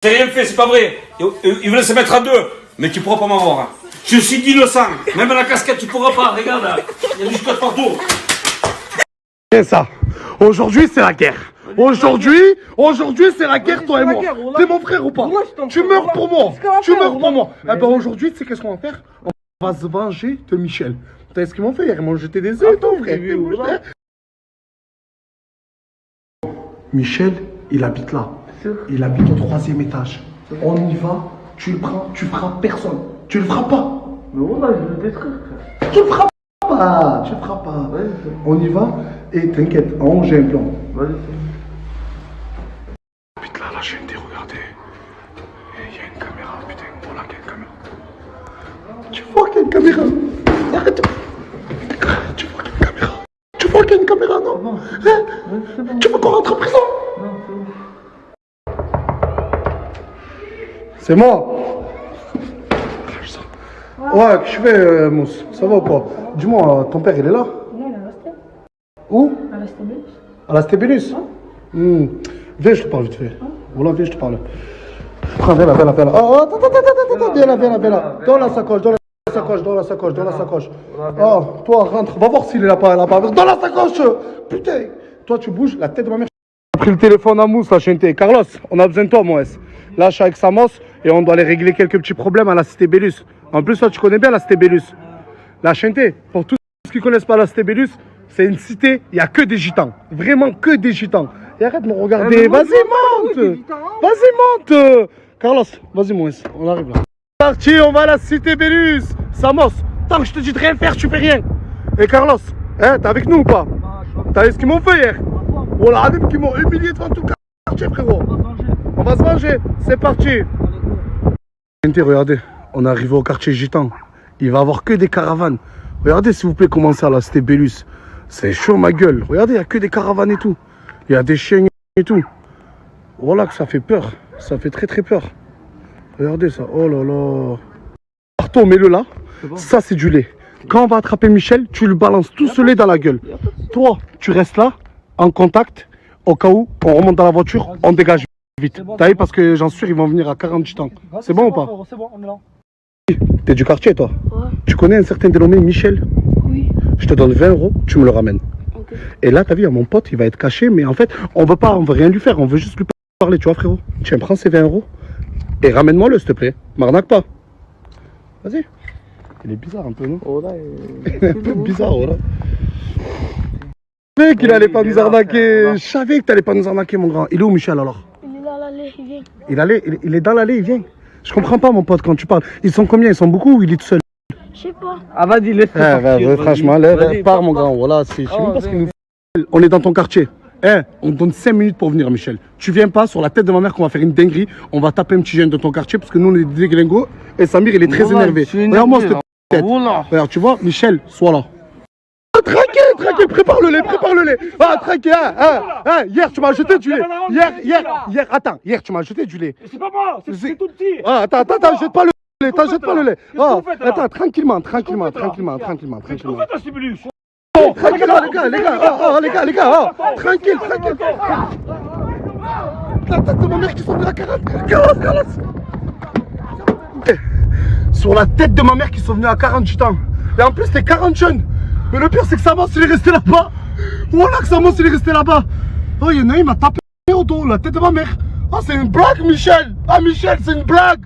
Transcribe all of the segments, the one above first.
J'ai rien fait, c'est pas vrai. Ils voulaient se mettre à deux, mais tu pourras pas m'avoir. Hein. Je suis innocent. Même la casquette, tu pourras pas. Regarde, il y a du scotch partout. C'est ça. Aujourd'hui, c'est la guerre. Aujourd'hui, c'est la guerre, toi et moi. T'es mon frère ou pas? Tu meurs pour moi. Tu meurs pour moi. Eh ben aujourd'hui, tu sais qu'est-ce qu'on va faire? On va se venger de Michel. Tu sais ce qu'ils m'ont fait hier? Ils m'ont jeté des œufs, ton frère. Michel, il habite là. Il habite au 3e étage. On y va, tu le prends, tu frappes personne. Tu le frappes pas. Mais voilà, je veux le détruire, frère. Tu le frappes pas. Tu le frappes pas. Ouais, on y va et t'inquiète, en haut j'ai un plan. Vas-y. Putain, là, j'ai une idée, regardez. Il y a une caméra, putain. Voilà qu'il y a une caméra. Tu vois qu'il y a une caméra? Arrête. Tu vois qu'il y a une caméra? Tu vois qu'il y a une caméra, non? Bon. Hein? Ouais, bon. Tu veux qu'on rentre en prison? Non, c'est bon. C'est moi. Ouais, qu'est-ce que tu fais, Mousse? Ça va ou pas? Dis-moi, ton père, il est là? Non, il est resté. Où? À la Stébélus. À la Stébélus? Viens, je te parle vite fait. Voilà, viens, je te parle. Prends, viens là. Oh, attends, viens là. Dans la sacoche. Oh, toi, rentre, va voir s'il est là-bas. Dans la sacoche! Putain! Toi, tu bouges, la tête de ma mère. J'ai pris le téléphone à Mousse, la Chenté. Carlos, on a besoin de toi, moi. Là, je suis avec Samos et on doit aller régler quelques petits problèmes à la Cité Bellus. En plus, toi, tu connais bien la Cité Bellus. La Chenté, pour tous ceux qui ne connaissent pas la Cité Bellus, c'est une cité, il n'y a que des gitans. Vraiment que des gitans. Et arrête de me regarder. Vas-y, monte. Carlos, vas-y, moi, on arrive là. Parti, on va à la Cité Bellus. Samos, tant que je te dis de rien faire, tu fais rien. Et Carlos, hein, t'es avec nous ou pas? T'as vu ce qu'ils m'ont fait hier? Voilà, qui m'ont humilié devant tout le quartier, frérot. On va se venger. C'est parti. Regardez, on est arrivé au quartier gitan. Il va y avoir que des caravanes. Regardez, s'il vous plaît, comment ça, la Cité Bellus. C'est chaud, ma gueule. Regardez, il n'y a que des caravanes et tout. Il y a des chiens et tout. Voilà que ça fait peur. Ça fait très très peur. Regardez ça. Oh là là. Partout, mets-le là. Bon. Ça, c'est du lait. Quand on va attraper Michel, tu lui balances tout ce lait dans la gueule. Toi, tu restes là, en contact. Au cas où, on remonte dans la voiture, on dégage vite. T'as vu, parce que j'en suis sûr, ils vont venir à 48 ans. C'est bon ou pas? C'est bon, on est là. T'es du quartier, toi? Ouais. Tu connais un certain dénommé Michel? Oui. Je te donne 20 €, tu me le ramènes. Ok. Et là, t'as vu, mon pote, il va être caché, mais en fait, on veut rien lui faire, on veut juste lui parler, tu vois, frérot. Tiens, prends ces 20 € et ramène-moi-le, s'il te plaît. M'arnaque pas. Vas-y. Il est bizarre un peu, non? Oh là, Il est un peu bizarre, voilà. Je savais qu'il allait pas nous arnaquer. Je savais que t'allais pas nous arnaquer, mon grand. Il est où, Michel, alors? Il est dans l'allée, il vient. Il est dans l'allée, il vient. Je comprends pas, mon pote, quand tu parles. Ils sont combien? Ils sont beaucoup ou il est tout seul? Je sais pas. Ah, vas-y, laisse-le partir. Franchement, pars, mon grand. Voilà, je sais même pas ce qu'il nous fait. On est dans ton quartier. Hein, on te donne 5 minutes pour venir, Michel. Tu viens pas, sur la tête de ma mère qu'on va faire une dinguerie. On va taper un petit jeune de ton quartier parce que nous, on est des dégringos. Et Samir, il est très énervé. Regarde-moi cette tête. Regarde, tu vois, Michel, sois là. Tranquille, prépare le lait. Ah, tranquille, hier, tu m'as jeté du lait. Hier, tu m'as jeté du lait. C'est pas moi, c'est tout petit. Ah, attends, jette pas le lait, Ah, attends, tranquillement. Qu'est-ce que vous faites à Stébélus? Oh, tranquille, les gars, tranquille. La tête de ma mère qui sont venus à 40. Carlos. Sur la tête de ma mère qui sont venus à 48 ans. Et en plus, t'es 40 jeunes. Mais le pire, c'est que Samos, il est resté là-bas. Voilà que Samos, il est resté là-bas. Oh, il y en a un, il m'a tapé au dos, la tête de ma mère. Oh, c'est une blague, Michel. Ah, Michel, c'est une blague.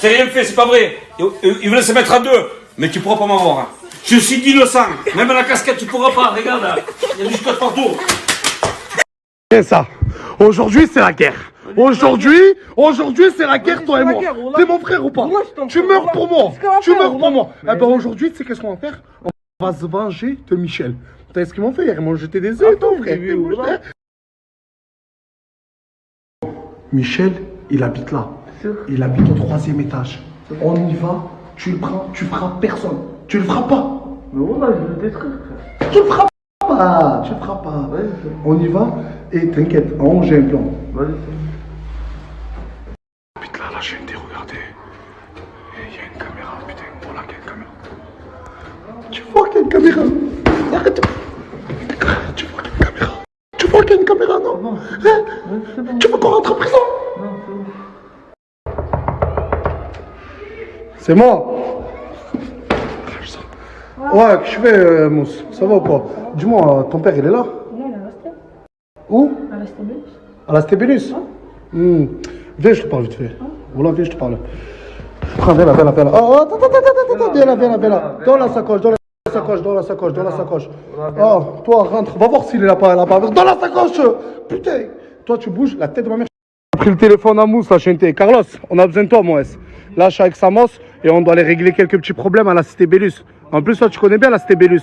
J'ai rien fait, c'est pas vrai. Ils voulaient se mettre à deux, mais tu pourras pas m'avoir. Hein. Je suis innocent. Même la casquette, tu pourras pas. Regarde, il y a du scotch partout. C'est ça. Aujourd'hui, c'est la guerre. Aujourd'hui, c'est la guerre, toi et moi. T'es mon frère ou pas? Tu meurs pour moi. Eh ben aujourd'hui, tu sais qu'est-ce qu'on va faire? On va se venger de Michel. T'as vu ce qu'ils m'ont fait hier? Ils m'ont jeté des œufs, ton frère. Michel, il habite là. Il habite au 3e étage. On y va, tu le prends, tu frappes personne. Tu le frappes pas. Mais voilà, je veux le détruire, frère. Tu le frappes pas. Ouais, on y va et t'inquiète, en haut j'ai un plan. Vas-y. Putain, là, j'ai une idée, regardez. Il y a une caméra, putain, voilà qu'il y a une caméra. Tu vois qu'il y a une caméra? Arrête. Tu vois qu'il y a une caméra? Non? Bon. Hein? Ouais, c'est bon. Tu veux qu'on rentre en prison? Non, c'est bon. C'est moi. Ouais, qu'est-ce que tu fais, Mousse? Ça va ou quoi? Dis-moi, ton père, il est là? Non, il est resté. Où? Il est resté belle. À la Stébélus? Viens, je te parle vite fait. Voilà, viens, je te parle. Prends, viens là, viens là, viens là. Oh, attends, viens là, viens là, viens là. Dans la sacoche, dans la sacoche. Oh, toi, rentre, va voir s'il est là-bas, là-bas. Dans la sacoche! Putain! Toi, tu bouges, la tête de ma mère. J'ai pris le téléphone à Mousse, la Chinté. Carlos, on a besoin de toi, moi. Là, je suis avec Samos et on doit aller régler quelques petits problèmes à la Cité Bellus. En plus, toi, tu connais bien la Cité Bellus.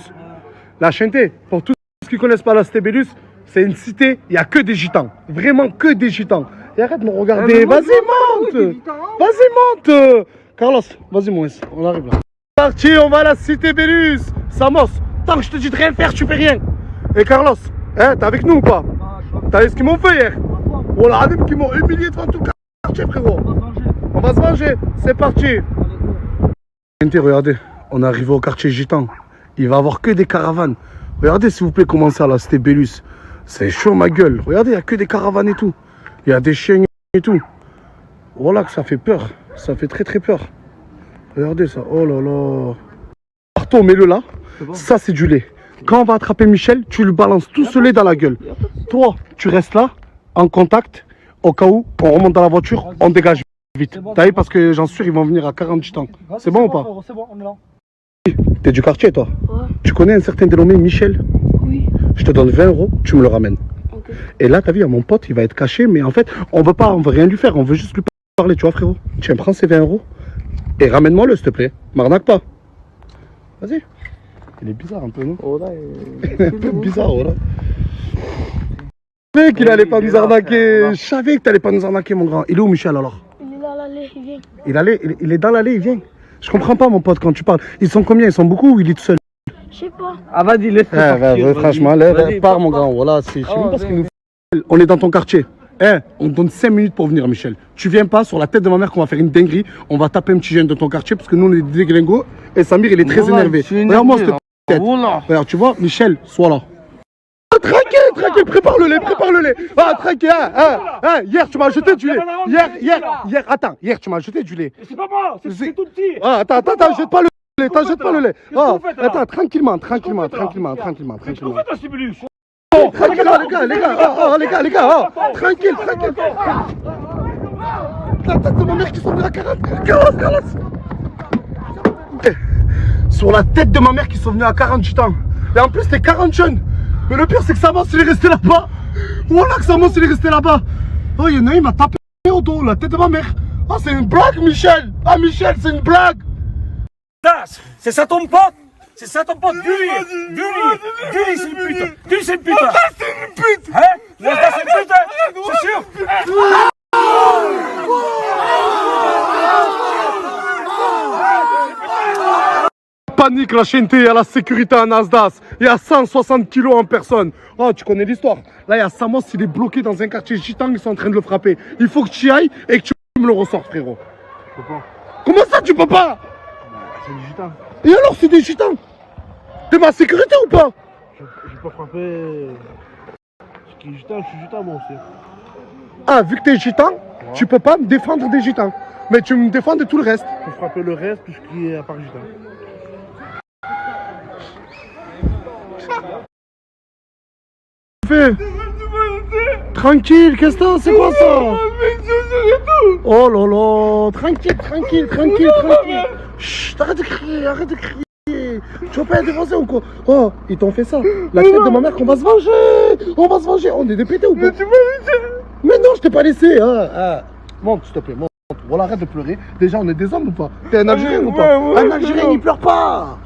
La Chinté, pour tous ceux qui ne connaissent pas la Cité Bellus, c'est une cité, il n'y a que des gitans. Vraiment que des gitans. Et arrête de me regarder. Vas-y, monte. Vas-y, monte. Carlos, vas-y, moi, on arrive là. Parti, on va à la Cité Bellus. Samos, tant que je te dis de rien faire, tu fais rien. Et Carlos, hein, t'es avec nous ou pas? T'as vu ce qu'ils m'ont fait hier? Oh là, qui m'ont humilié devant tout le quartier, frérot. On va se venger. C'est parti. Regardez, on est arrivé au quartier gitan. Il va y avoir que des caravanes. Regardez, s'il vous plaît, comment ça, là, c'était Bellus. C'est chaud, ma gueule. Regardez, il n'y a que des caravanes et tout. Il y a des chiens et tout. Voilà que ça fait peur. Ça fait très, très peur. Regardez ça. Oh là là. Partout, mets-le là. Ça, c'est du lait. Quand on va attraper Michel, tu le balances tout ce lait dans la gueule. Toi, tu restes là, en contact. Au cas où, on remonte dans la voiture, on dégage vite. T'as vu, parce que j'en suis sûr, ils vont venir à 48 ans. C'est bon ou pas? C'est bon, on est là. T'es du quartier, toi? Ouais. Tu connais un certain dénommé Michel? Oui. Je te donne 20 €, tu me le ramènes. Ok. Et là, t'as vu, mon pote, il va être caché, mais en fait, on veut rien lui faire, on veut juste lui parler, tu vois, frérot. Tiens, prends ces 20 € et ramène-moi-le, s'il te plaît. M'arnaque pas. Vas-y. Il est bizarre un peu, non? Oh là, Il est un peu bizarre, oh là. Je savais qu'il allait pas nous arnaquer. Je savais que t'allais pas nous arnaquer, mon grand. Il est où, Michel, alors? Il est dans l'allée, il vient. Il est dans l'allée, il vient. Je comprends pas, mon pote, quand tu parles. Ils sont combien? Ils sont beaucoup ou il est tout seul? Je sais pas. Ah, vas-y, laisse-le partir, franchement, vas-y, pars, mon grand. Voilà, je sais même pas ce qu'il nous viens. fait. On est dans ton quartier. Hein, on te donne 5 minutes pour venir, Michel. Tu viens pas, sur la tête de ma mère qu'on va faire une dinguerie. On va taper un petit jeune de ton quartier parce que nous, on est des dégringos. Et Samir, il est très énervé. Regarde-moi cette tête. Regarde, tu vois, Michel, sois là. Ah, tranquille, prépare le lait. Ah, tranquille, hier, tu m'as jeté du lait. Hier, tu m'as jeté du lait. C'est pas moi, c'est tout petit. Ah, attends, jette pas le lait, jette pas le lait. Qu'est-ce que vous faites, là? Attends, tranquillement. Qu'est-ce que vous faites, Stébulus? Tranquille, les gars, tranquille. La tête de ma mère qui sont venus à 40. Carlos. Sur la tête de ma mère qui sont venus à 48 ans. Et en plus, t'es 40 jeunes. Mais le pire, c'est que Samos, il est resté là-bas. Voilà que Samos, il est resté là-bas. Oh, il y en a un, il m'a tapé au dos, la tête de ma mère. Oh, c'est une blague, Michel. Ah, Michel, c'est une blague. C'est ça ton pote? C'est ça ton pote? Gulli, c'est une pute. Gulli, c'est une pute. C'est une pute. Hein? Nasta, c'est une pute, hein? C'est sûr? Panique, la Chinté, il y a la sécurité à Nasdas. Il y a 160 kilos en personne. Oh, tu connais l'histoire. Là, il y a Samos, il est bloqué dans un quartier gitan, ils sont en train de le frapper. Il faut que tu y ailles et que tu me le ressortes, frérot. Je peux pas. Comment ça, tu peux pas? C'est des gitans. Et alors, c'est des gitans. T'es ma sécurité ou pas? Je peux frapper. Ce qui est gitan, je suis gitan moi aussi. Ah, vu que t'es gitan, tu peux pas me défendre des gitans. Mais tu me défends de tout le reste. Je peux frapper le reste, tout ce qui est à part gitan. Tranquille, qu'est-ce que c'est? C'est quoi ça? Oh là là, tranquille. Chut, arrête de crier. Tu vas pas être défoncé ou quoi? Oh, ils t'ont fait ça. La tête de ma mère qu'on va se venger. On est des pétés ou pas? Mais non, je t'ai pas laissé. Monte, s'il te plaît, monte. Voilà, arrête de pleurer. Déjà, on est des hommes ou pas? T'es un Algérien ou pas? Un Algérien, il pleure pas.